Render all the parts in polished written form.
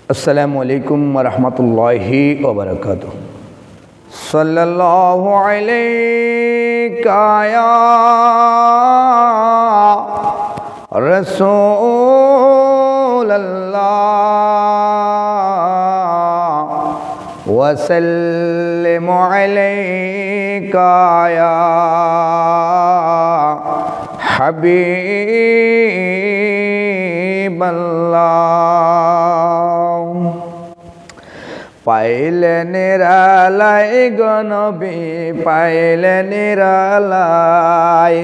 अस्सलामु अलैकुम वरहमतुल्लाहि वबरकातुह। सल्लल्लाहु अलैका या रसूलल्लाह वसल्लिमु अलैका या हबीबल्लाह। पाइले निरालाई गनबी पाइले निरालाई,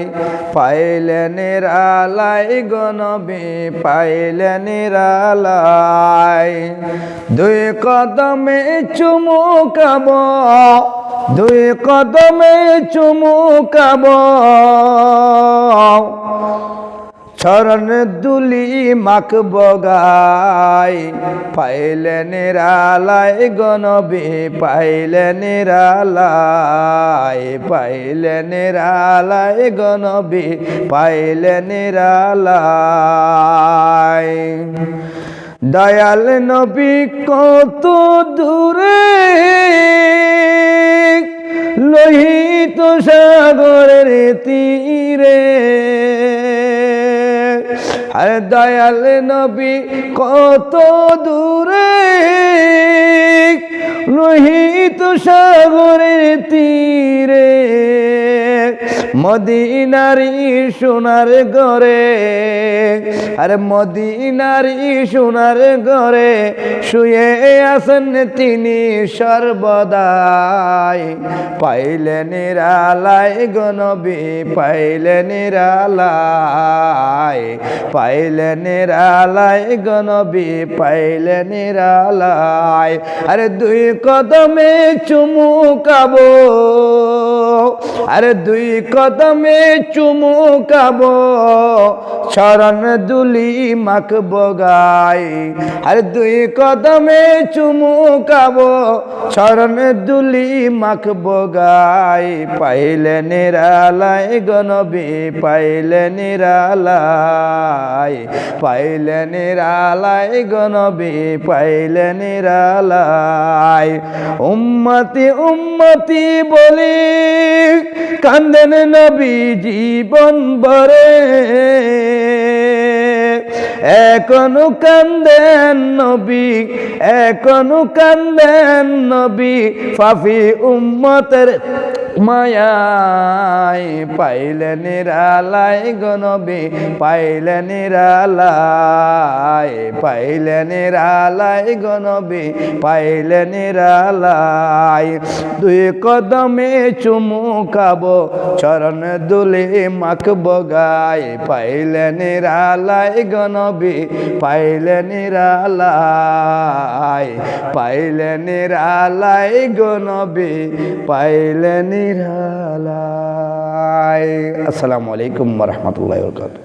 पाइले निरालाई गनबी पाइले निरालाई। दुई कदमे चुमुकाबो, दुई कदमे चुमुकाबो, चरण दुली माखबो गाय। पाइले निरालाई गनबी पाइले निरालाई, पाइले निरालाई गनबी पाइले निरालाई। दयाल नबी कत दूरे लोहित सागरेर तीरे। अरे दयाल नबी कत दूरे लोहित सागरेर तीरे। मदिनारी सोनार घरे, अरे मदिनारी सोनार घरे शुए आছেন তিনি সর্বদাই। পাইলে নিরালাই গনবী পাইলে নিরালাই, পাইলে নিরালাই গনবী পাইলে নিরালাই। আরে দুই কদমে চুমুকাবো, আরে দুই কদমে চুমুকাবো, চরণ দুলি মাখবো গায়। আরে দুই কদমে চুমুকাবো, চরণ দুলি মাখবো গায়। পাইলে নিরালাই গনবী পাইলে নিরালাই, পাইলে নিরালাই গনবী পাইলে নিরালাই। উম্মতি উম্মতি বলি কান্দেন নবী জীবন ভরে, এখনো কান্দেন নবী, এখনো কান্দেন নবী পাপী উম্মতের মায়ায়। পাইলে নিরালাই গনবী পাইলে নিরালাই, পাইলে নিরালাই গনবী পাইলে নিরালাই। দুই কদমে চুমুকাবো, চরণ দুলি মাখবো গায়। পাইলে নিরালাই গনবী পাইলে নিরালাই, পাইলে নিরালাই গনবী পাইলে নিরালাই। আসসালামু আলাইকুম ওয়া রাহমাতুল্লাহি ওয়া বারাকাতুহু।